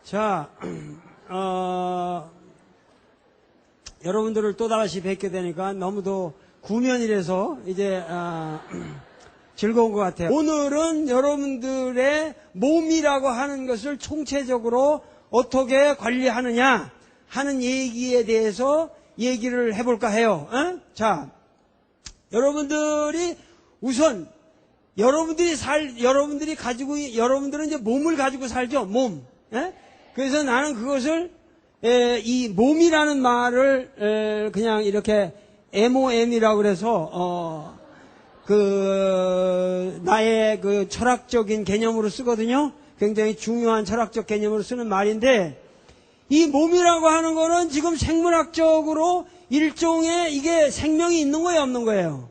자, 여러분들을 또다시 뵙게 되니까 너무도 구면이라서 이제 즐거운 것 같아요. 오늘은 여러분들의 몸이라고 하는 것을 총체적으로 어떻게 관리하느냐 하는 얘기에 대해서 얘기를 해볼까 해요. 자, 여러분들이 우선 여러분들은 이제 몸을 가지고 살죠. 몸. 그래서 나는 그것을 이 몸이라는 말을 그냥 이렇게 MOM이라고 그래서 나의 그 철학적인 개념으로 쓰거든요. 굉장히 중요한 철학적 개념으로 쓰는 말인데, 이 몸이라고 하는 거는 지금 생물학적으로 일종의 이게 생명이 있는 거예요, 없는 거예요?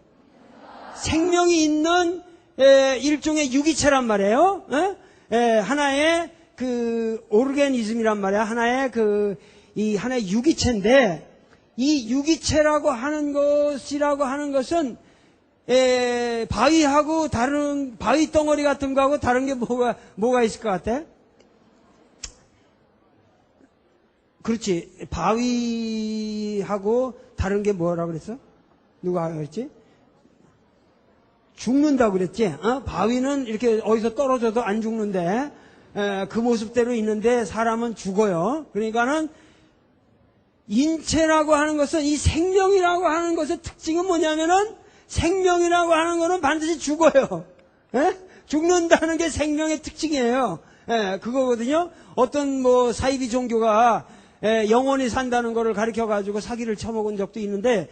생명이 있는 일종의 유기체란 말이에요. 하나의 그 오르게니즘이란 말이야. 하나의 하나의 유기체인데, 이 유기체라고 하는 것은 바위하고 다른 바위 덩어리 같은 거하고 다른 게 뭐가 있을 것 같아? 그렇지. 바위하고 다른 게 뭐라고 그랬어? 누가 그랬지? 죽는다고 그랬지? 바위는 이렇게 어디서 떨어져도 안 죽는데 그 모습대로 있는데 사람은 죽어요. 그러니까는 인체라고 하는 것은, 이 생명이라고 하는 것의 특징은 뭐냐면은, 생명이라고 하는 것은 반드시 죽어요. 죽는다는 게 생명의 특징이에요. 그거거든요. 어떤 사이비 종교가 영원히 산다는 거를 가르쳐 가지고 사기를 쳐먹은 적도 있는데,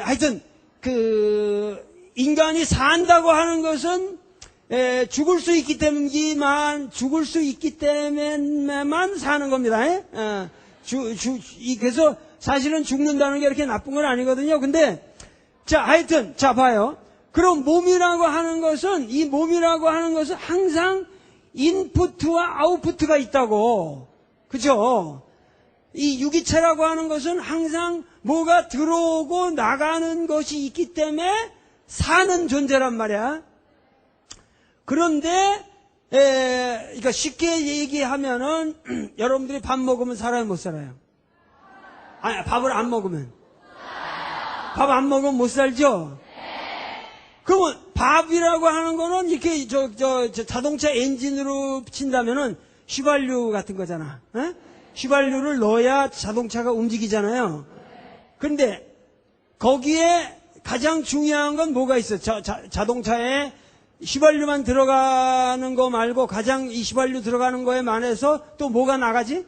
하여튼 인간이 산다고 하는 것은 죽을 수 있기 때문에만 사는 겁니다. 그래서 사실은 죽는다는 게 이렇게 나쁜 건 아니거든요. 근데 자, 하여튼 자 봐요. 그럼 몸이라고 하는 것은 항상 인푸트와 아웃푸트가 있다고. 그죠? 이 유기체라고 하는 것은 항상 뭐가 들어오고 나가는 것이 있기 때문에 사는 존재란 말이야. 그런데 그러니까 쉽게 얘기하면은 여러분들이 밥 먹으면 살아요, 못 살아요? 아니, 밥을 안 먹으면. 밥 안 먹으면 못 살죠? 그러면 밥이라고 하는 거는 이렇게 자동차 엔진으로 친다면은 휘발유 같은 거잖아. 휘발유를 넣어야 자동차가 움직이잖아요. 그런데 거기에 가장 중요한 건 뭐가 있어? 자동차에 휘발유만 들어가는 거 말고 가장 이 휘발유 들어가는 거에 만해서 또 뭐가 나가지?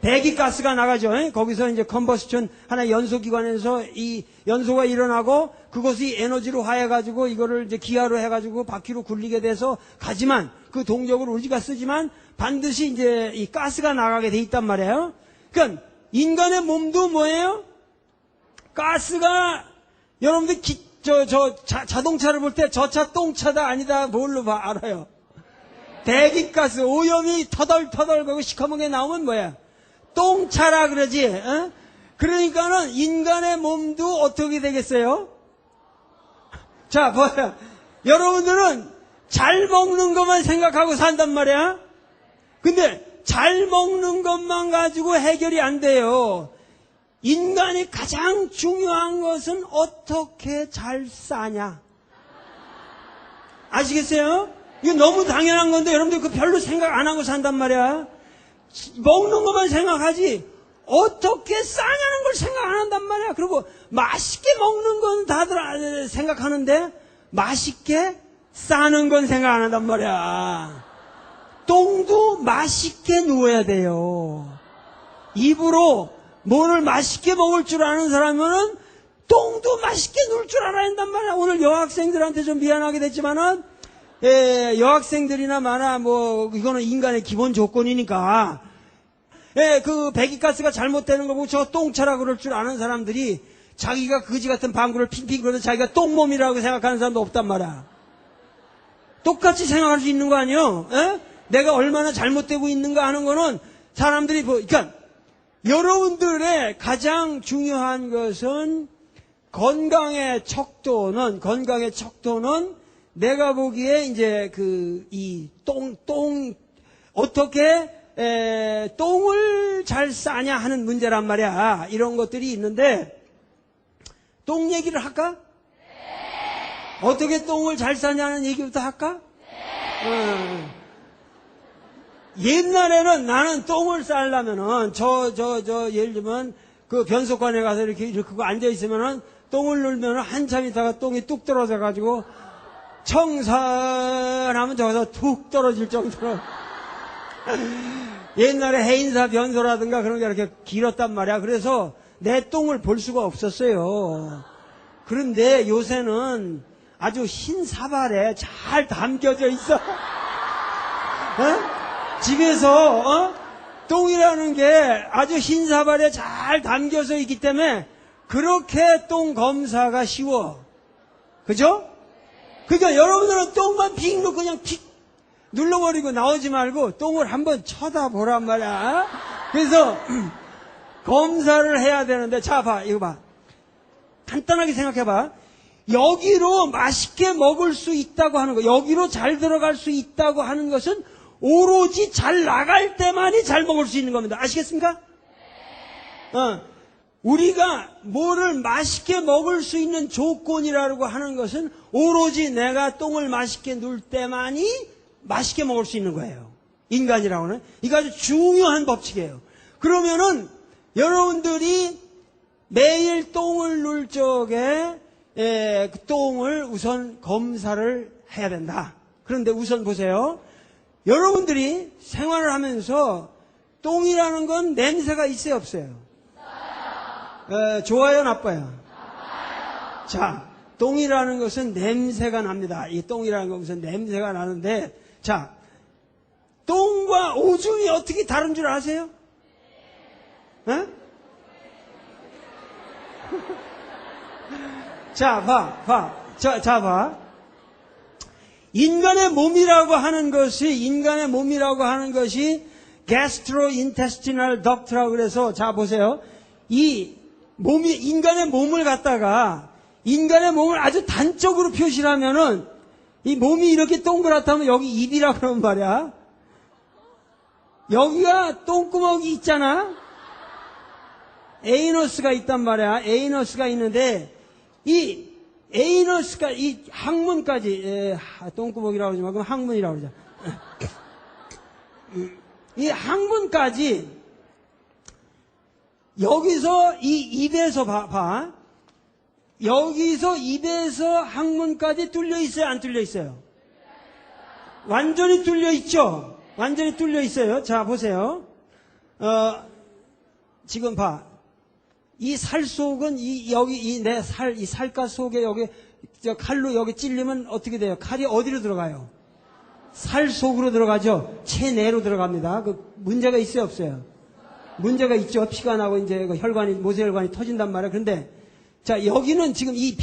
배기가스가 나가죠. 거기서 이제 컨버스천 하나 연소기관에서 이 연소가 일어나고 그것이 에너지로 화해가지고 이거를 이제 기하로 해가지고 바퀴로 굴리게 돼서 가지만 그 동력을 우리가 쓰지만 반드시 이제 이 가스가 나가게 돼 있단 말이에요. 그러니까 인간의 몸도 뭐예요? 가스가 여러분들 자동차를 볼 때 저 차 똥차다 아니다 뭘로 알아요? 배기가스, 오염이 터덜터덜 거기 시커멓게 나오면 뭐야? 똥차라 그러지. 그러니까는 인간의 몸도 어떻게 되겠어요? 자, 뭐야? 여러분들은 잘 먹는 것만 생각하고 산단 말이야. 근데 잘 먹는 것만 가지고 해결이 안 돼요. 인간이 가장 중요한 것은 어떻게 잘 싸냐. 아시겠어요? 이게 너무 당연한 건데 여러분들 그 별로 생각 안 하고 산단 말이야. 먹는 것만 생각하지 어떻게 싸냐는 걸 생각 안 한단 말이야. 그리고 맛있게 먹는 건 다들 생각하는데 맛있게 싸는 건 생각 안 한단 말이야. 똥도 맛있게 누워야 돼요. 입으로 뭐를 맛있게 먹을 줄 아는 사람은 똥도 맛있게 누울 줄 알아야 한단 말이야. 오늘 여학생들한테 좀 미안하게 됐지만은 여학생들이나 마나 이거는 인간의 기본 조건이니까 그 배기가스가 잘못되는 거 보고 저 똥차라 그럴 줄 아는 사람들이 자기가 거지 같은 방구를 핑핑 그려도 자기가 똥몸이라고 생각하는 사람도 없단 말이야. 똑같이 생각할 수 있는 거 아니에요? 내가 얼마나 잘못되고 있는가 하는 거는 사람들이 그러니까 여러분들의 가장 중요한 것은 건강의 척도는 내가 보기에 이제 어떻게 똥을 잘 싸냐 하는 문제란 말이야. 이런 것들이 있는데 똥 얘기를 할까? 네. 어떻게 똥을 잘 싸냐는 얘기부터 할까? 네. 옛날에는 나는 똥을 싸려면은 예를 들면 그 변속관에 가서 이렇게 앉아있으면은 똥을 눌면은 한참 있다가 똥이 뚝 떨어져가지고 청산하면 저기서 툭 떨어질 정도로 옛날에 해인사 변소라든가 그런 게 이렇게 길었단 말이야. 그래서 내 똥을 볼 수가 없었어요. 그런데 요새는 아주 흰 사발에 잘 담겨져 있어. 집에서 똥이라는 게 아주 흰 사발에 잘 담겨져 있기 때문에 그렇게 똥 검사가 쉬워. 그죠? 그러니까 여러분들은 똥만 픽 놓고 그냥 픽 눌러버리고 나오지 말고 똥을 한번 쳐다보란 말이야. 그래서 검사를 해야 되는데, 자, 이거 봐. 간단하게 생각해봐. 여기로 맛있게 먹을 수 있다고 하는 거, 여기로 잘 들어갈 수 있다고 하는 것은 오로지 잘 나갈 때만이 잘 먹을 수 있는 겁니다. 아시겠습니까? 우리가 뭐를 맛있게 먹을 수 있는 조건이라고 하는 것은 오로지 내가 똥을 맛있게 눌 때만이 맛있게 먹을 수 있는 거예요. 인간이라고는. 이거 아주 중요한 법칙이에요. 그러면은 여러분들이 매일 똥을 눌 적에 그 똥을 우선 검사를 해야 된다. 그런데 우선 보세요. 여러분들이 생활을 하면서 똥이라는 건 냄새가 있어요, 없어요? 좋아요, 나빠요? 나빠요. 자, 똥이라는 것은 냄새가 납니다. 이 똥이라는 것은 냄새가 나는데, 자, 똥과 오줌이 어떻게 다른 줄 아세요? 네? 자, 봐. 인간의 몸이라고 하는 것이 gastrointestinal duct라고 그래서, 자, 보세요. 인간의 몸을 아주 단적으로 표시를 하면은, 이 몸이 이렇게 동그랗다면 여기 입이라고 그러는 말이야. 여기가 똥구멍이 있잖아? 에이너스가 있단 말이야. 에이너스가 있는데, 이 항문까지, 똥구멍이라고 그러지 말고 항문이라고 그러자. 이 항문까지, 여기서 이 입에서 봐. 여기서 입에서 항문까지 뚫려 있어요? 안 뚫려 있어요? 완전히 뚫려 있죠? 완전히 뚫려 있어요. 자, 보세요. 지금 봐. 이 살 속은 이 살갗 속에 여기 칼로 여기 찔리면 어떻게 돼요? 칼이 어디로 들어가요? 살 속으로 들어가죠? 체내로 들어갑니다. 그 문제가 있어요, 없어요? 문제가 있죠. 피가 나고 이제 모세혈관이 터진단 말이에요. 그런데 자, 여기는 지금 이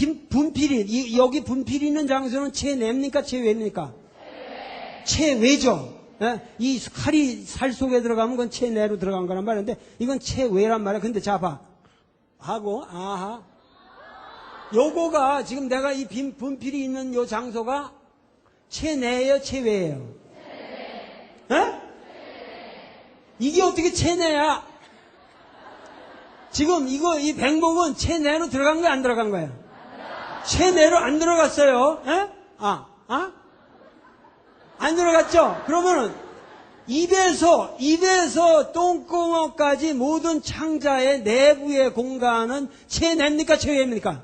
여기 분필이 있는 장소는 체내입니까? 체외입니까? 체외죠. 예? 이 칼이 살 속에 들어가면 그건 체내로 들어간 거란 말인데, 이건 체외란 말이야. 근데 자, 봐. 아하. 요거가 지금 내가 이 분필이 있는 요 장소가 체내예요? 체외예요? 예? 이게 어떻게 체내야? 지금 이 백목은 체내로 들어간 거야, 안 들어간 거야? 체내로 안 들어갔어요. 예? 안 들어갔죠? 그러면은 입에서 똥구멍까지 모든 창자의 내부의 공간은 체내입니까? 체외입니까?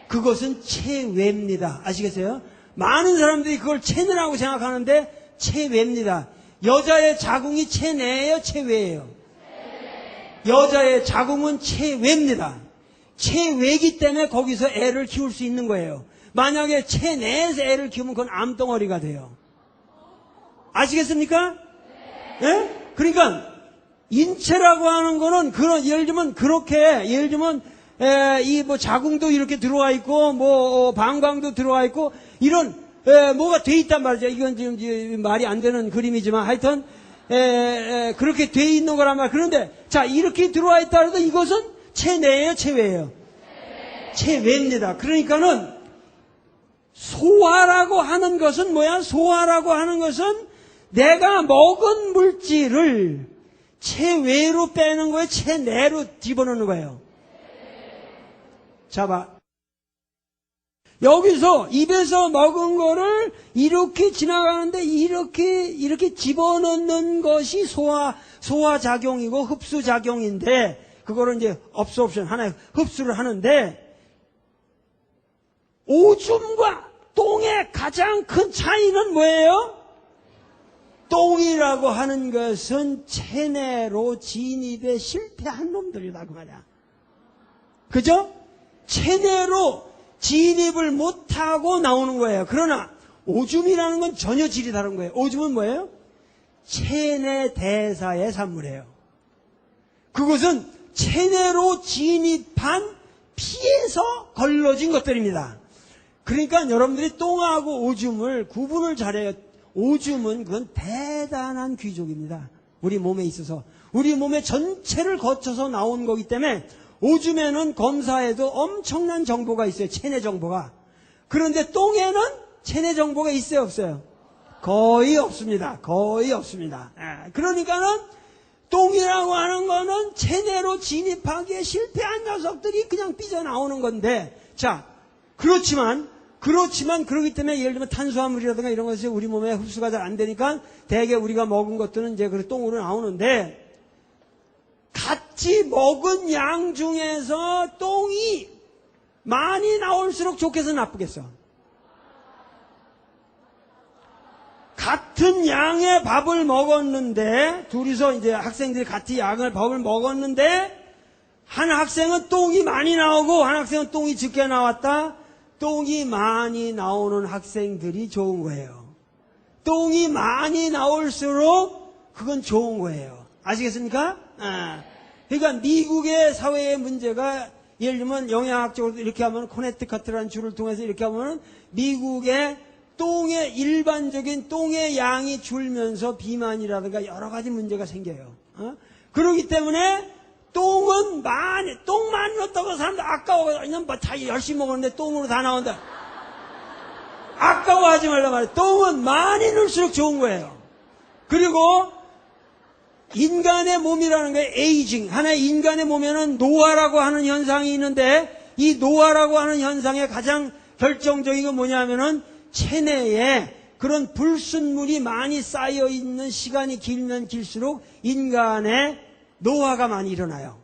그것은 체외입니다. 아시겠어요? 많은 사람들이 그걸 체내라고 생각하는데 체외입니다. 여자의 자궁이 체내예요? 체외예요? 여자의 자궁은 체외입니다. 체외이기 때문에 거기서 애를 키울 수 있는 거예요. 만약에 체내에서 애를 키우면 그건 암덩어리가 돼요. 아시겠습니까? 예? 그러니까 인체라고 하는 거는 예를 들면 이 자궁도 이렇게 들어와 있고 방광도 들어와 있고 이런 뭐가 돼 있단 말이죠. 이건 지금 말이 안 되는 그림이지만 하여튼 그렇게 돼 있는 거란 말. 그런데 자, 이렇게 들어와 있다 해도 이것은 체내예요, 체외예요? 체외입니다. 그러니까는 소화라고 하는 것은 뭐야? 소화라고 하는 것은 내가 먹은 물질을 체외로 빼는 거예요, 체내로 집어넣는 거예요. 자, 봐. 여기서 입에서 먹은 거를 이렇게 지나가는데 이렇게 집어넣는 것이 소화작용이고 흡수작용인데, 그거를 이제 업소옵션 하나의 흡수를 하는데, 오줌과 똥의 가장 큰 차이는 뭐예요? 똥이라고 하는 것은 체내로 진입에 실패한 놈들이다 그 말이야. 그죠? 체내로 진입을 못하고 나오는 거예요. 그러나 오줌이라는 건 전혀 질이 다른 거예요. 오줌은 뭐예요? 체내 대사의 산물이에요. 그것은 체내로 진입한 피에서 걸러진 것들입니다. 그러니까 여러분들이 똥하고 오줌을 구분을 잘해요. 오줌은 그건 대단한 귀족입니다. 우리 몸에 있어서. 우리 몸의 전체를 거쳐서 나온 거기 때문에 오줌에는 검사해도 엄청난 정보가 있어요. 체내 정보가. 그런데 똥에는 체내 정보가 있어요, 없어요? 거의 없습니다. 거의 없습니다. 그러니까는 똥이라고 하는 거는 체내로 진입하기에 실패한 녀석들이 그냥 삐져나오는 건데, 자, 그렇지만 그렇기 때문에 예를 들면 탄수화물이라든가 이런 것이 우리 몸에 흡수가 잘 안 되니까 대개 우리가 먹은 것들은 이제 그 똥으로 나오는데, 같이 먹은 양 중에서 똥이 많이 나올수록 좋겠어, 나쁘겠어? 같은 양의 밥을 먹었는데, 둘이서 이제 학생들이 같이 밥을 먹었는데, 한 학생은 똥이 많이 나오고 한 학생은 똥이 적게 나왔다. 똥이 많이 나오는 학생들이 좋은 거예요. 똥이 많이 나올수록 그건 좋은 거예요. 아시겠습니까? 그러니까 미국의 사회의 문제가, 예를 들면 영양학적으로 이렇게 하면 코네티컷이라는 주를 통해서 이렇게 하면 미국의 똥의 일반적인 똥의 양이 줄면서 비만이라든가 여러 가지 문제가 생겨요. 그렇기 때문에 똥은 똥 많이 넣었다고 사람들 아까워. 그냥 자기 열심히 먹었는데 똥으로 다 나온다. 아까워하지 말란 말이에요. 똥은 많이 넣을수록 좋은 거예요. 그리고 인간의 몸이라는 게 에이징. 하나의 인간의 몸에는 노화라고 하는 현상이 있는데, 이 노화라고 하는 현상의 가장 결정적인 건 뭐냐면은 체내에 그런 불순물이 많이 쌓여있는 시간이 길면 길수록 인간의 노화가 많이 일어나요.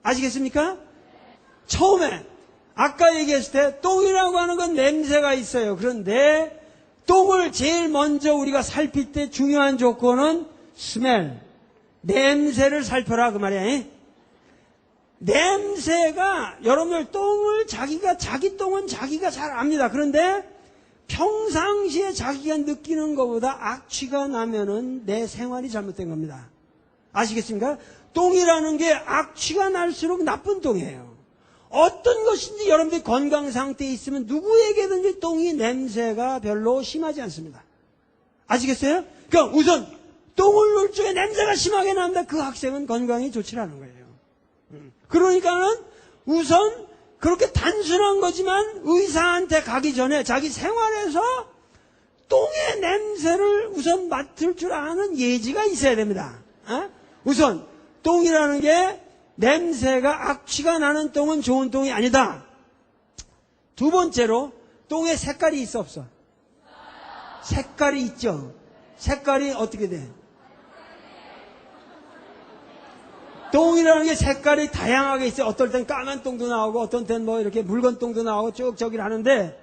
아시겠습니까? 처음에 아까 얘기했을 때 똥이라고 하는 건 냄새가 있어요. 그런데 똥을 제일 먼저 우리가 살필 때 중요한 조건은 스멜, 냄새를 살펴라 그 말이에요. 냄새가, 여러분들 똥을 자기 똥은 자기가 잘 압니다. 그런데 평상시에 자기가 느끼는 것보다 악취가 나면은 내 생활이 잘못된 겁니다. 아시겠습니까? 똥이라는 게 악취가 날수록 나쁜 똥이에요. 어떤 것인지 여러분들이 건강 상태에 있으면 누구에게든지 똥이 냄새가 별로 심하지 않습니다. 아시겠어요? 그러니까 우선 똥을 넣을 적에 냄새가 심하게 납니다. 그 학생은 건강이 좋지 않은 거예요. 그러니까는 우선 그렇게 단순한 거지만 의사한테 가기 전에 자기 생활에서 똥의 냄새를 우선 맡을 줄 아는 예지가 있어야 됩니다. 우선 똥이라는 게 냄새가 악취가 나는 똥은 좋은 똥이 아니다. 두 번째로 똥에 색깔이 있어 없어? 색깔이 있죠. 색깔이 어떻게 돼? 똥이라는 게 색깔이 다양하게 있어요. 어떨 땐 까만 똥도 나오고 어떤 땐 뭐 이렇게 붉은 똥도 나오고 쭉 저기를 하는데,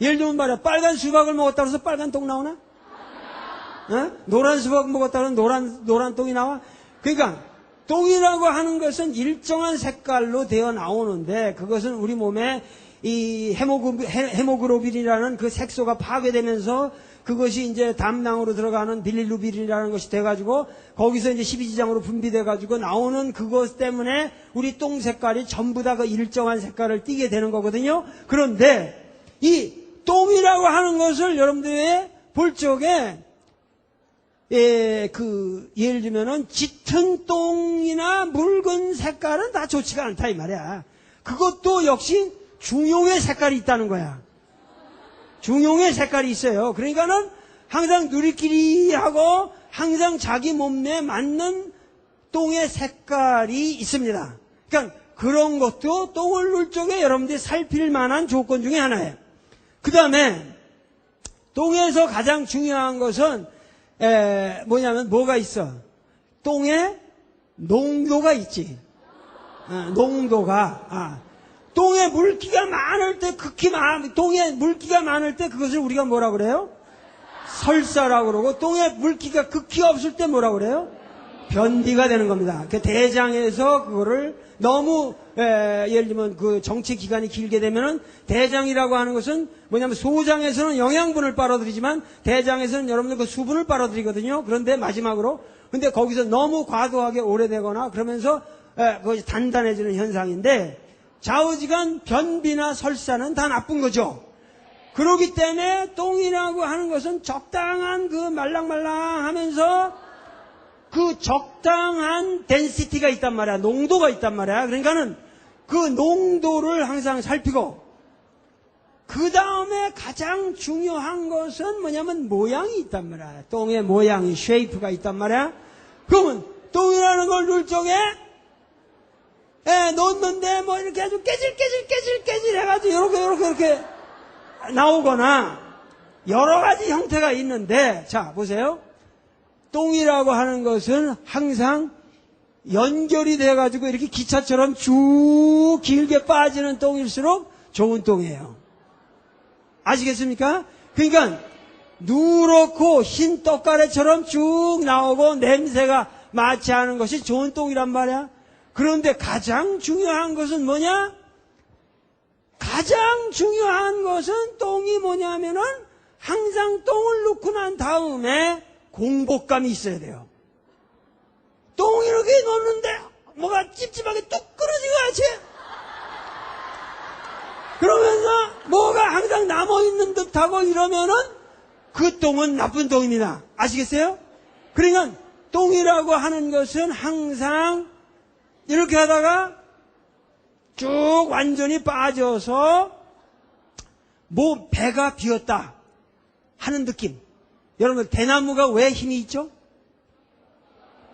예를 들면 말이야, 빨간 수박을 먹었다고 해서 빨간 똥 나오나? 노란 수박 먹었다고 해서 노란 똥이 나와? 그러니까 똥이라고 하는 것은 일정한 색깔로 되어 나오는데, 그것은 우리 몸에 이 헤모글로빈이라는 그 색소가 파괴되면서 그것이 이제 담낭으로 들어가는 빌리루빈이라는 것이 돼가지고 거기서 이제 십이지장으로 분비돼가지고 나오는 그것 때문에 우리 똥 색깔이 전부 다 그 일정한 색깔을 띠게 되는 거거든요. 그런데 이 똥이라고 하는 것을 여러분들이 볼 적에 예를 들면은 짙은 똥이나 묽은 색깔은 다 좋지가 않다 이 말이야. 그것도 역시 중용의 색깔이 있다는 거야. 중용의 색깔이 있어요. 그러니까는 항상 누리끼리하고 항상 자기 몸에 맞는 똥의 색깔이 있습니다. 그러니까 그런 것도 똥을 눌 적에 여러분들이 살필 만한 조건 중에 하나예요. 그 다음에 똥에서 가장 중요한 것은 뭐냐면 뭐가 있어? 똥에 농도가 있지. 농도가. 똥에 물기가 많을 때 똥에 물기가 많을 때 그것을 우리가 뭐라 그래요? 설사라고 그러고 똥에 물기가 극히 없을 때 뭐라 그래요? 변비가 되는 겁니다. 그 대장에서 그거를 너무 예를 들면 그 정체 기간이 길게 되면은 대장이라고 하는 것은 뭐냐면 소장에서는 영양분을 빨아들이지만 대장에서는 여러분들 그 수분을 빨아들이거든요. 그런데 마지막으로 근데 거기서 너무 과도하게 오래되거나 그러면서 그것이 단단해지는 현상인데 좌우지간 변비나 설사는 다 나쁜 거죠. 그렇기 때문에 똥이라고 하는 것은 적당한 그 말랑말랑하면서 그 적당한 덴시티가 있단 말이야. 농도가 있단 말이야. 그러니까는 그 농도를 항상 살피고 그 다음에 가장 중요한 것은 뭐냐면 모양이 있단 말이야. 똥의 모양이 쉐이프가 있단 말이야. 그러면 똥이라는 걸 눌 적에 놓는데 뭐 이렇게 아주 깨질 해가지고 이렇게 나오거나 여러 가지 형태가 있는데 자 보세요. 똥이라고 하는 것은 항상 연결이 돼가지고 이렇게 기차처럼 쭉 길게 빠지는 똥일수록 좋은 똥이에요. 아시겠습니까? 그러니까 누렇고 흰 떡가래처럼 쭉 나오고 냄새가 마치 않은 것이 좋은 똥이란 말이야. 그런데 가장 중요한 것은 뭐냐? 가장 중요한 것은 똥이 뭐냐면은 항상 똥을 넣고 난 다음에 공복감이 있어야 돼요. 똥 이렇게 놓는데 뭐가 찝찝하게 뚝 끊어지고 같이 그러면서 뭐가 항상 남아있는 듯하고 이러면은 그 똥은 나쁜 똥입니다. 아시겠어요? 그러니까 똥이라고 하는 것은 항상 이렇게 하다가 쭉 완전히 빠져서 뭐 배가 비었다 하는 느낌. 여러분 대나무가 왜 힘이 있죠?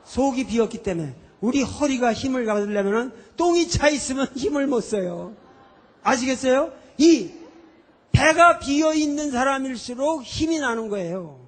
속이 비었기 때문에. 우리 허리가 힘을 가지려면 똥이 차 있으면 힘을 못 써요. 아시겠어요? 이 배가 비어있는 사람일수록 힘이 나는 거예요.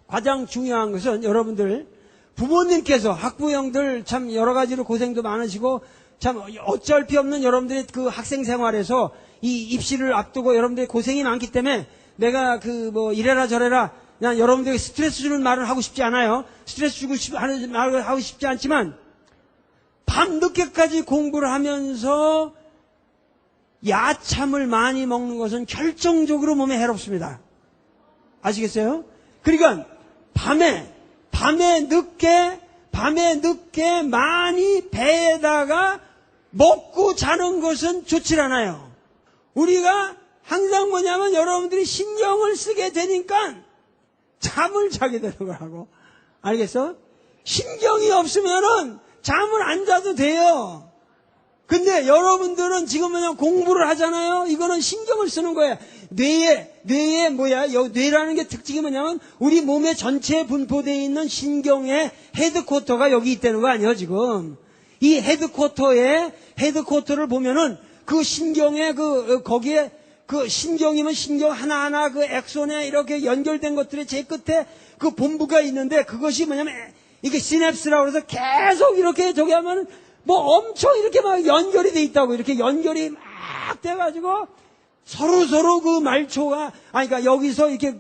가장 중요한 것은 여러분들 부모님께서 학부형들 참 여러 가지로 고생도 많으시고 참 어쩔 피 없는 여러분들의 그 학생 생활에서 이 입시를 앞두고 여러분들이 고생이 많기 때문에 내가 그 뭐 이래라 저래라 그냥 여러분들에게 스트레스 주는 말을 하고 싶지 않아요. 스트레스 주고 하는 말을 하고 싶지 않지만 밤늦게까지 공부를 하면서 야참을 많이 먹는 것은 결정적으로 몸에 해롭습니다. 아시겠어요? 그러니까 밤에 늦게 많이 배에다가 먹고 자는 것은 좋지 않아요. 우리가 항상 뭐냐면 여러분들이 신경을 쓰게 되니까 잠을 자게 되는 거라고. 알겠어? 신경이 없으면은 잠을 안 자도 돼요. 근데 여러분들은 지금 그냥 공부를 하잖아요. 이거는 신경을 쓰는 거예요. 뇌에 뭐야? 뇌라는 게 특징이 뭐냐면 우리 몸의 전체에 분포되어 있는 신경의 헤드쿼터가 여기 있다는 거 아니에요, 지금. 이 헤드쿼터를 보면은 그 신경의 거기에 그 신경이면 신경 하나하나 그 엑손에 이렇게 연결된 것들의 제 끝에 그 본부가 있는데 그것이 뭐냐면 이게 시냅스라고 해서 계속 이렇게 저기 하면 뭐 엄청 이렇게 막 연결이 돼 있다고 이렇게 연결이 막 돼가지고 서로 그 말초가 그러니까 여기서 이렇게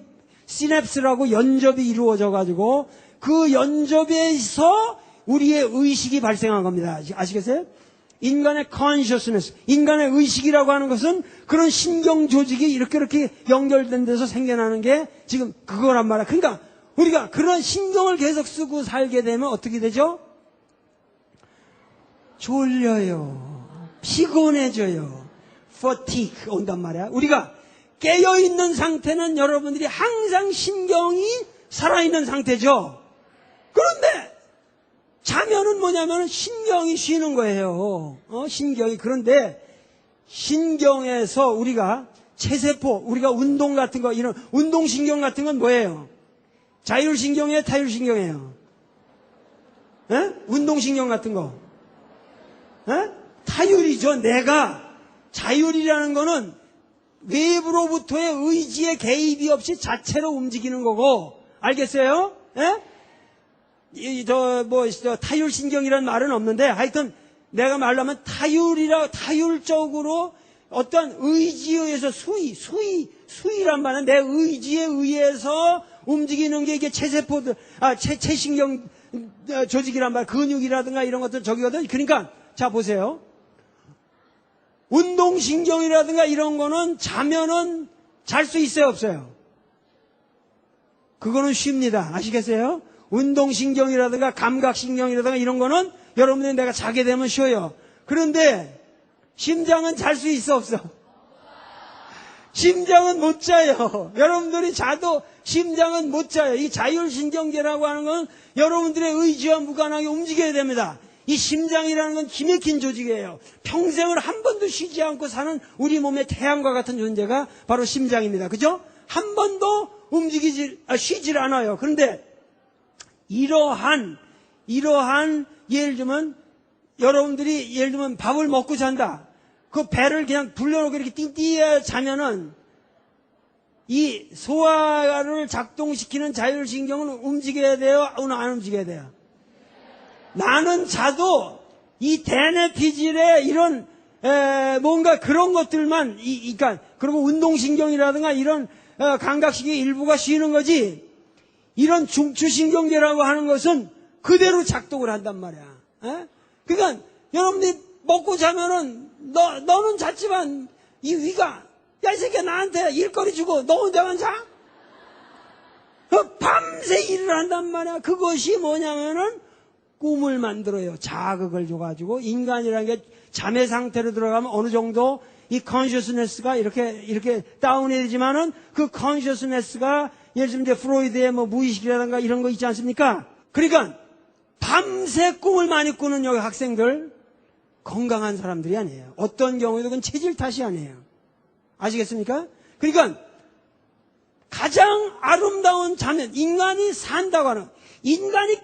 시냅스라고 연접이 이루어져가지고 그 연접에서 우리의 의식이 발생한 겁니다. 아시겠어요? 인간의 consciousness, 인간의 의식이라고 하는 것은 그런 신경 조직이 이렇게 연결된 데서 생겨나는 게 지금 그거란 말이야. 그러니까 우리가 그런 신경을 계속 쓰고 살게 되면 어떻게 되죠? 졸려요. 피곤해져요. fatigue 온단 말이야. 우리가 깨어있는 상태는 여러분들이 항상 신경이 살아있는 상태죠. 그런데 자면은 뭐냐면 신경이 쉬는 거예요. 신경이. 그런데 신경에서 우리가 체세포, 우리가 운동 같은 거, 이런 운동신경 같은 건 뭐예요? 자율신경이에요? 타율신경이에요? 에? 운동신경 같은 거. 에? 타율이죠. 내가. 자율이라는 거는 외부로부터의 의지의 개입이 없이 자체로 움직이는 거고, 알겠어요? 에? 타율신경이라는 말은 없는데, 하여튼, 내가 말하면 타율적으로 어떤 의지에 의해서 수위란 말은 내 의지에 의해서 움직이는 게 이게 체세포들, 체신경 조직이란 말, 근육이라든가 이런 것들 저기거든. 그러니까, 자, 보세요. 운동신경이라든가 이런 거는 자면은 잘 수 있어요, 없어요? 그거는 쉽니다. 아시겠어요? 운동신경이라든가 감각신경이라든가 이런 거는 여러분들이 내가 자게 되면 쉬어요. 그런데 심장은 잘 수 있어, 없어? 심장은 못 자요. 여러분들이 자도 심장은 못 자요. 이 자율신경계라고 하는 건 여러분들의 의지와 무관하게 움직여야 됩니다. 이 심장이라는 건 기맥힌 조직이에요. 평생을 한 번도 쉬지 않고 사는 우리 몸의 태양과 같은 존재가 바로 심장입니다. 그죠? 한 번도 쉬질 않아요. 그런데 이러한 예를 들면 여러분들이 예를 들면 밥을 먹고 잔다. 그 배를 그냥 불려놓고 이렇게 띵띵 자면은 이 소화를 작동시키는 자율신경은 움직여야 돼요? 안 움직여야 돼요? 나는 자도 이 대뇌피질의 이런 뭔가 그런 것들만 그러니까 그리고 운동신경이라든가 이런 감각신경의 일부가 쉬는 거지 이런 중추신경계라고 하는 것은 그대로 작동을 한단 말이야. 그러니까 여러분들이 먹고 자면은 너는 잤지만 이 위가 야 이 새끼야 나한테 일거리 주고 너 혼자만 자? 밤새 일을 한단 말이야. 그것이 뭐냐면은 꿈을 만들어요. 자극을 줘가지고 인간이라는 게 잠의 상태로 들어가면 어느 정도 이 컨셔스네스가 이렇게 다운이 되지만은 그 컨셔스네스가 예를 들면 이제 프로이드의 뭐 무의식이라든가 이런 거 있지 않습니까? 그러니까 밤새 꿈을 많이 꾸는 여기 학생들 건강한 사람들이 아니에요. 어떤 경우에도 그건 체질 탓이 아니에요. 아시겠습니까? 그러니까 가장 아름다운 자면 인간이 산다고 하는 인간이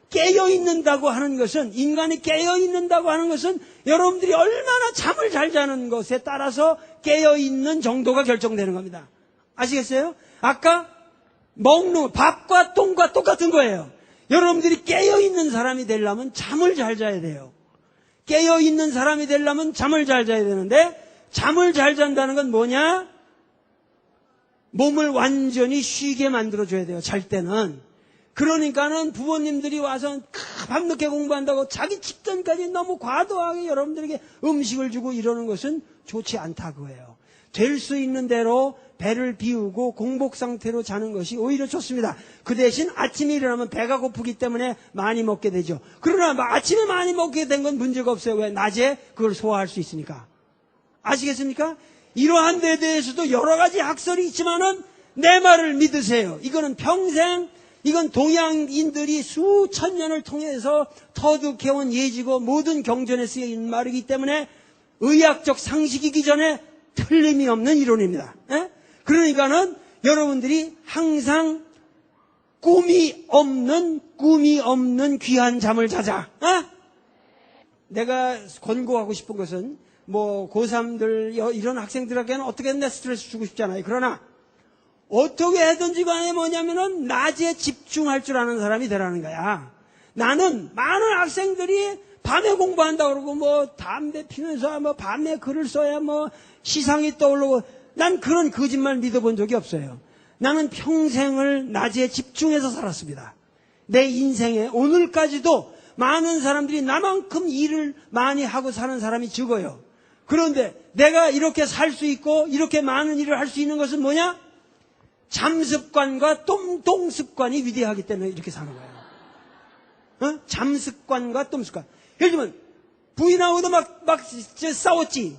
깨어있는다고 하는 것은 인간이 깨어있는다고 하는 것은 여러분들이 얼마나 잠을 잘 자는 것에 따라서 깨어있는 정도가 결정되는 겁니다. 아시겠어요? 아까 먹는 밥과 똥과 똑같은 거예요. 여러분들이 깨어있는 사람이 되려면 잠을 잘 자야 돼요. 깨어있는 사람이 되려면 잠을 잘 자야 되는데 잠을 잘 잔다는 건 뭐냐? 몸을 완전히 쉬게 만들어줘야 돼요. 잘 때는. 그러니까는 부모님들이 와서 밤늦게 공부한다고 자기 직전까지 너무 과도하게 여러분들에게 음식을 주고 이러는 것은 좋지 않다 그거예요. 될 수 있는 대로 배를 비우고 공복 상태로 자는 것이 오히려 좋습니다. 그 대신 아침에 일어나면 배가 고프기 때문에 많이 먹게 되죠. 그러나 아침에 많이 먹게 된 건 문제가 없어요. 왜? 낮에 그걸 소화할 수 있으니까. 아시겠습니까? 이러한 데에 대해서도 여러 가지 학설이 있지만은 내 말을 믿으세요. 이거는 평생 이건 동양인들이 수천 년을 통해서 터득해온 예지고 모든 경전에 쓰여있는 말이기 때문에 의학적 상식이기 전에 틀림이 없는 이론입니다. 그러니까는 여러분들이 항상 꿈이 없는 귀한 잠을 자자. 내가 권고하고 싶은 것은 뭐 고3들 이런 학생들에게는 어떻게든 스트레스 주고 싶잖아요. 그러나 어떻게 해든지 간에 뭐냐면은 낮에 집중할 줄 아는 사람이 되라는 거야. 나는 많은 학생들이 밤에 공부한다고 그러고 뭐 담배 피면서 뭐 밤에 글을 써야 뭐 시상이 떠오르고 난 그런 거짓말 믿어본 적이 없어요. 나는 평생을 낮에 집중해서 살았습니다. 내 인생에 오늘까지도 많은 사람들이 나만큼 일을 많이 하고 사는 사람이 적어요. 그런데 내가 이렇게 살 수 있고 이렇게 많은 일을 할 수 있는 것은 뭐냐? 잠습관과 똥습관이 위대하기 때문에 이렇게 사는 거예요. 잠습관과 똥습관. 예를 들면 부인하고도 막 싸웠지.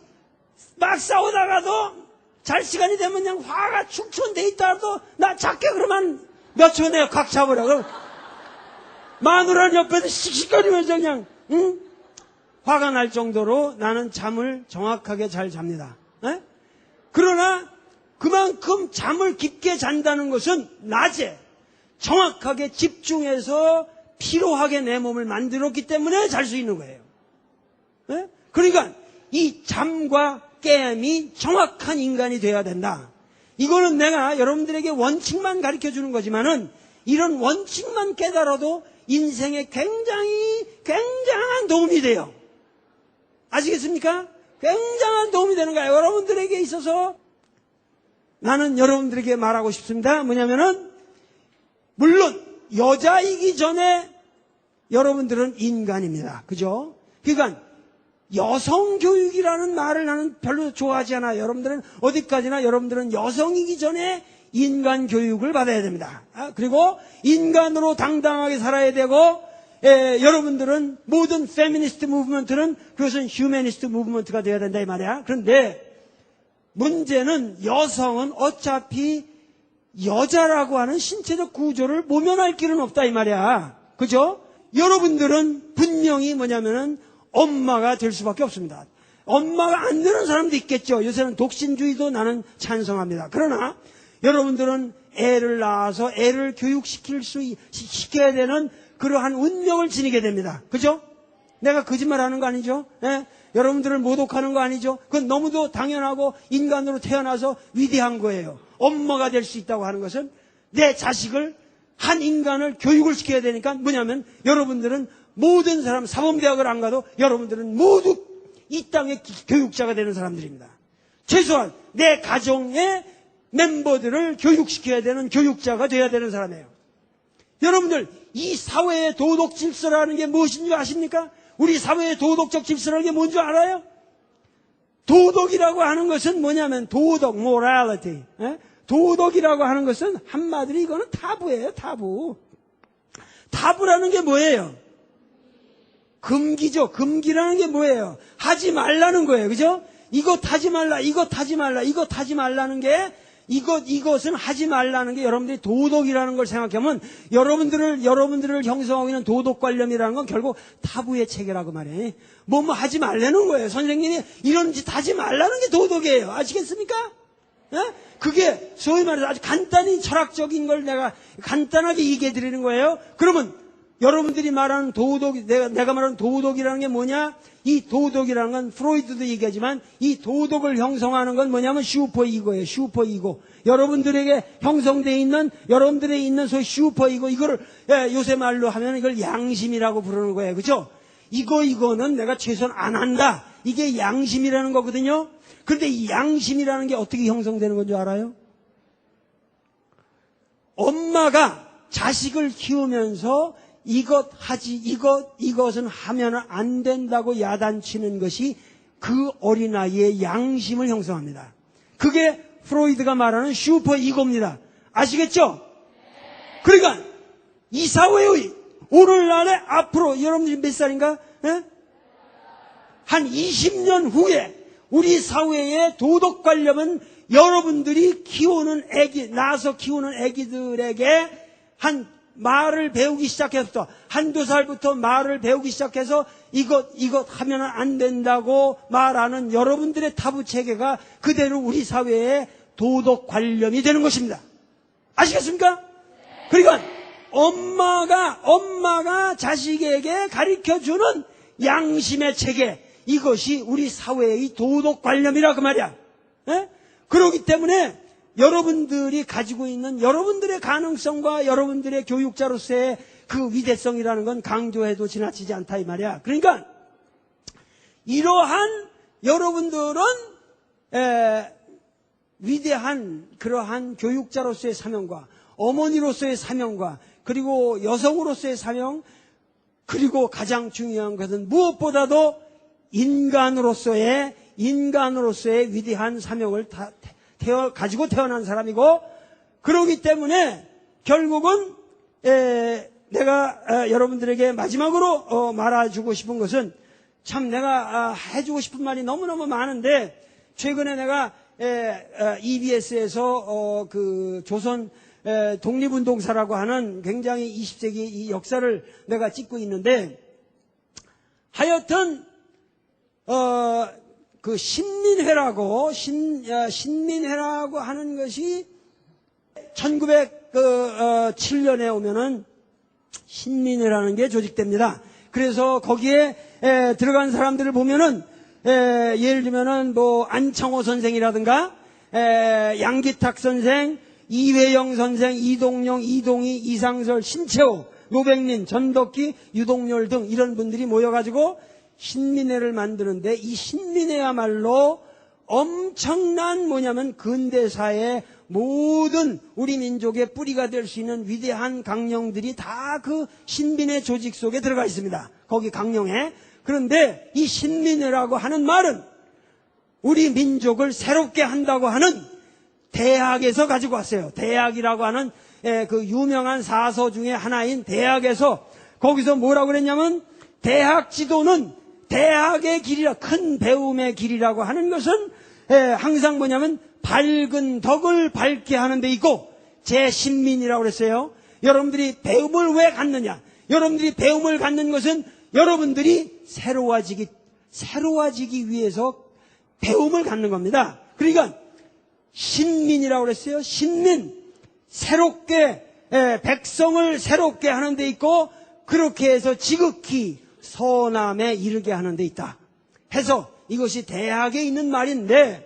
막 싸우다가도 잘 시간이 되면 그냥 화가 축천돼 있다도 나 작게 그러면 몇 초 내에 각 잡으라. 그럼 마누라 옆에서 씩씩거리면서 그냥 응? 화가 날 정도로 나는 잠을 정확하게 잘 잡니다. 에? 그러나 그만큼 잠을 깊게 잔다는 것은 낮에 정확하게 집중해서 피로하게 내 몸을 만들었기 때문에 잘 수 있는 거예요. 에? 그러니까 이 잠과 깨임이 정확한 인간이 되어야 된다. 이거는 내가 여러분들에게 원칙만 가르쳐 주는 거지만은 이런 원칙만 깨달아도 인생에 굉장한 도움이 돼요. 아시겠습니까? 굉장한 도움이 되는 거예요. 여러분들에게 있어서 나는 여러분들에게 말하고 싶습니다. 뭐냐면은 물론 여자이기 전에 여러분들은 인간입니다. 그죠? 그러니까 여성교육이라는 말을 나는 별로 좋아하지 않아요. 여러분들은 어디까지나 여러분들은 여성이기 전에 인간 교육을 받아야 됩니다. 그리고 인간으로 당당하게 살아야 되고 여러분들은 모든 페미니스트 무브먼트는 그것은 휴머니스트 무브먼트가 되어야 된다 이 말이야. 그런데 문제는 여성은 어차피 여자라고 하는 신체적 구조를 모면할 길은 없다 이 말이야. 그죠? 여러분들은 분명히 뭐냐면은 엄마가 될 수밖에 없습니다. 엄마가 안 되는 사람도 있겠죠. 요새는 독신주의도 나는 찬성합니다. 그러나 여러분들은 애를 낳아서 애를 시켜야 되는 그러한 운명을 지니게 됩니다. 그죠? 내가 거짓말하는 거 아니죠? 예? 여러분들을 모독하는 거 아니죠? 그건 너무도 당연하고 인간으로 태어나서 위대한 거예요. 엄마가 될 수 있다고 하는 것은 내 자식을 한 인간을 교육을 시켜야 되니까 뭐냐면 여러분들은 모든 사람 사범대학을 안 가도 여러분들은 모두 이 땅의 교육자가 되는 사람들입니다. 최소한 내 가정의 멤버들을 교육시켜야 되는 교육자가 되어야 되는 사람이에요. 여러분들 이 사회의 도덕 질서라는 게 무엇인지 아십니까? 우리 사회의 도덕적 질서라는 게 뭔지 알아요? 도덕이라고 하는 것은 뭐냐면 도덕, morality. 도덕이라고 하는 것은 한마디로 이거는 타부예요. 타부. 타부라는 게 뭐예요? 금기죠. 금기라는 게 뭐예요? 하지 말라는 거예요. 그죠? 이것 하지 말라, 이것 하지 말라, 이것 하지 말라는 게 이것은 하지 말라는 게 여러분들이 도덕이라는 걸 생각하면 여러분들을 형성하고 있는 도덕관념이라는 건 결국 타부의 체계라고 말해. 뭐 하지 말라는 거예요. 선생님이 이런 짓 하지 말라는 게 도덕이에요. 아시겠습니까? 그게 소위 말해서 아주 간단히 철학적인 걸 내가 간단하게 얘기해 드리는 거예요. 그러면 여러분들이 말하는 도덕, 내가 말하는 도덕이라는 게 뭐냐? 이 도덕이라는 건 프로이드도 얘기하지만 이 도덕을 형성하는 건 뭐냐면 슈퍼이고예요. 슈퍼이고. 여러분들에게 형성되어 있는 여러분들에 있는 소위 슈퍼이고 이거를 요새 말로 하면 이걸 양심이라고 부르는 거예요. 그죠? 이거는 내가 최소한 안 한다. 이게 양심이라는 거거든요. 그런데 이 양심이라는 게 어떻게 형성되는 건지 알아요? 엄마가 자식을 키우면서 이것은 하면 안 된다고 야단치는 것이 그 어린아이의 양심을 형성합니다. 그게 프로이드가 말하는 슈퍼 이고입니다. 아시겠죠? 그러니까 이 사회의 오늘날에 앞으로 여러분들이 몇 살인가? 한 20년 후에 우리 사회의 도덕관념은 여러분들이 낳아서 키우는 애기들에게 말을 배우기 시작해서 한두 살부터 말을 배우기 시작해서 이것 하면 안 된다고 말하는 여러분들의 타부 체계가 그대로 우리 사회의 도덕 관념이 되는 것입니다. 아시겠습니까? 그러니까 엄마가 자식에게 가르쳐주는 양심의 체계, 이것이 우리 사회의 도덕 관념이라 그 말이야. 그렇기 때문에 여러분들이 가지고 있는 여러분들의 가능성과 여러분들의 교육자로서의 그 위대성이라는 건 강조해도 지나치지 않다 이 말이야. 그러니까 이러한 여러분들은 위대한 그러한 교육자로서의 사명과 어머니로서의 사명과 그리고 여성으로서의 사명, 그리고 가장 중요한 것은 무엇보다도 인간으로서의 위대한 사명을 가지고 태어난 사람이고, 그러기 때문에 결국은 내가 여러분들에게 마지막으로 말해주고 싶은 것은, 참 내가 해주고 싶은 말이 너무너무 많은데 최근에 내가 EBS에서 그 조선 독립운동사라고 하는 굉장히 20세기 이 역사를 내가 찍고 있는데, 하여튼 그 신민회라고 신민회라고 하는 것이 1907년에 오면은 신민회라는 게 조직됩니다. 그래서 거기에 들어간 사람들을 보면은 예를 들면은 뭐 안창호 선생이라든가 양기탁 선생, 이회영 선생, 이동영, 이동희, 이상설, 신채호, 노백민, 전덕기, 유동열 등 이런 분들이 모여가지고 신민회를 만드는데, 이 신민회야말로 엄청난 뭐냐면 근대사의 모든 우리 민족의 뿌리가 될 수 있는 위대한 강령들이 다 그 신민회 조직 속에 들어가 있습니다. 거기 강령에. 그런데 이 신민회라고 하는 말은 우리 민족을 새롭게 한다고 하는 대학에서 가지고 왔어요. 대학이라고 하는 그 유명한 사서 중에 하나인 대학에서, 거기서 뭐라고 그랬냐면, 대학 지도는 대학의 길이라, 큰 배움의 길이라고 하는 것은 항상 뭐냐면 밝은 덕을 밝게 하는 데 있고, 제신민이라고 그랬어요. 여러분들이 배움을 왜 갖느냐? 여러분들이 배움을 갖는 것은 여러분들이 새로워지기 위해서 배움을 갖는 겁니다. 그러니까 신민이라고 그랬어요. 신민, 새롭게 백성을 새롭게 하는 데 있고, 그렇게 해서 지극히 선함에 이르게 하는 데 있다 해서 이것이 대학에 있는 말인데,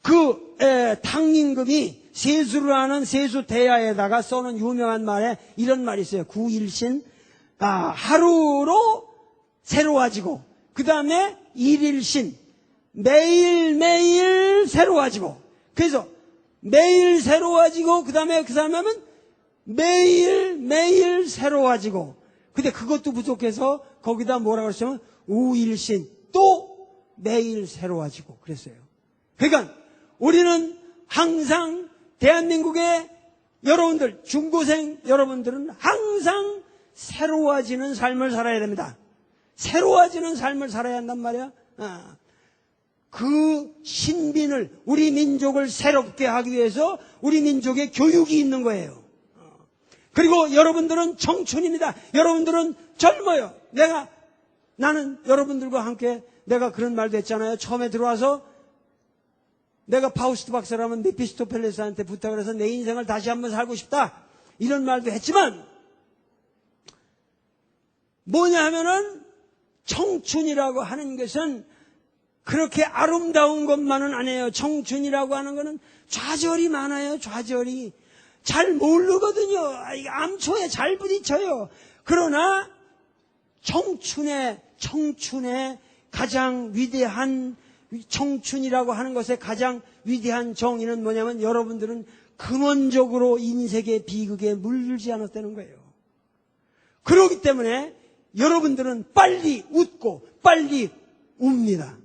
그 탕임금이 세수를 하는 세수대야에다가 써놓은 유명한 말에 이런 말이 있어요. 구일신, 하루로 새로워지고, 그 다음에 일일신, 매일매일 새로워지고, 그래서 매일 새로워지고, 그 다음에 그 사람은 매일매일 새로워지고, 근데 그것도 부족해서 거기다 뭐라고 그랬냐면 우일신, 또 매일 새로워지고 그랬어요. 그러니까 우리는 항상 대한민국의 여러분들, 중고생 여러분들은 항상 새로워지는 삶을 살아야 됩니다. 새로워지는 삶을 살아야 한단 말이야. 그 신빈을, 우리 민족을 새롭게 하기 위해서 우리 민족의 교육이 있는 거예요. 그리고 여러분들은 청춘입니다. 여러분들은 젊어요. 나는 여러분들과 함께, 내가 그런 말도 했잖아요. 처음에 들어와서 내가 파우스트 박사라면 메피스토펠레스한테 부탁을 해서 내 인생을 다시 한번 살고 싶다, 이런 말도 했지만, 뭐냐 하면은 청춘이라고 하는 것은 그렇게 아름다운 것만은 아니에요. 청춘이라고 하는 것은 좌절이 많아요. 좌절이 잘 모르거든요. 암초에 잘 부딪혀요. 그러나 청춘의 가장 위대한, 청춘이라고 하는 것의 가장 위대한 정의는 뭐냐면, 여러분들은 근원적으로 인생의 비극에 물들지 않았다는 거예요. 그렇기 때문에 여러분들은 빨리 웃고 빨리 웁니다.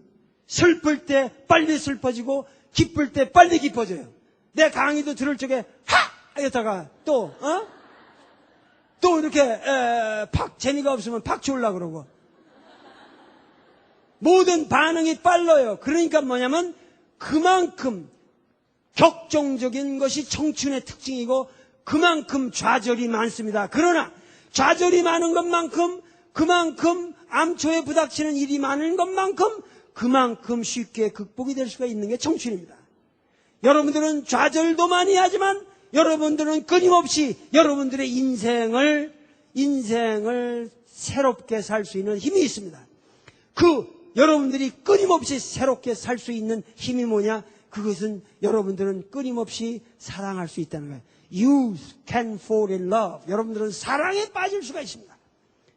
슬플 때 빨리 슬퍼지고 기쁠 때 빨리 기뻐져요. 내 강의도 들을 적에 이러다가 또 이렇게 재미가 없으면 박치 올라 그러고, 모든 반응이 빨라요. 그러니까 뭐냐면 그만큼 격정적인 것이 청춘의 특징이고, 그만큼 좌절이 많습니다. 그러나 좌절이 많은 것만큼, 그만큼 암초에 부닥치는 일이 많은 것만큼, 그만큼 쉽게 극복이 될 수가 있는 게 청춘입니다. 여러분들은 좌절도 많이 하지만 여러분들은 끊임없이 여러분들의 인생을 새롭게 살 수 있는 힘이 있습니다. 여러분들이 끊임없이 새롭게 살 수 있는 힘이 뭐냐? 그것은 여러분들은 끊임없이 사랑할 수 있다는 거예요. You can fall in love. 여러분들은 사랑에 빠질 수가 있습니다.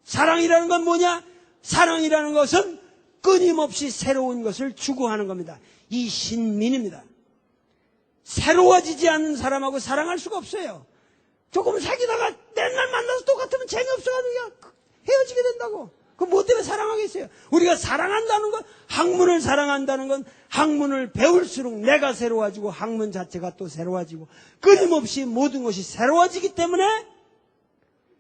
사랑이라는 건 뭐냐? 사랑이라는 것은 끊임없이 새로운 것을 추구하는 겁니다. 이 신민입니다. 새로워지지 않는 사람하고 사랑할 수가 없어요. 조금 사귀다가 맨날 만나서 똑같으면 재미없어가지고 헤어지게 된다고. 그럼 뭐 때문에 사랑하겠어요? 우리가 사랑한다는 건, 학문을 사랑한다는 건, 학문을 배울수록 내가 새로워지고 학문 자체가 또 새로워지고, 끊임없이 모든 것이 새로워지기 때문에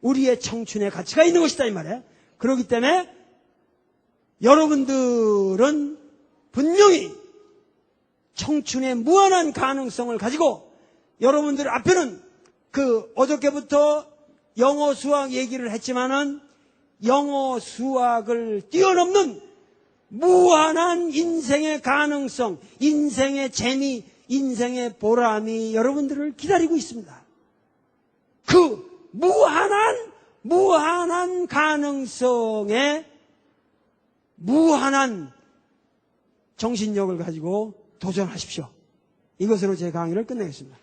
우리의 청춘의 가치가 있는 것이다, 이 말이에요. 그렇기 때문에 여러분들은 분명히 청춘의 무한한 가능성을 가지고 여러분들 앞에는 어저께부터 영어 수학 얘기를 했지만은 영어 수학을 뛰어넘는 무한한 인생의 가능성, 인생의 재미, 인생의 보람이 여러분들을 기다리고 있습니다. 그 무한한 가능성에 무한한 정신력을 가지고 도전하십시오. 이것으로 제 강의를 끝내겠습니다.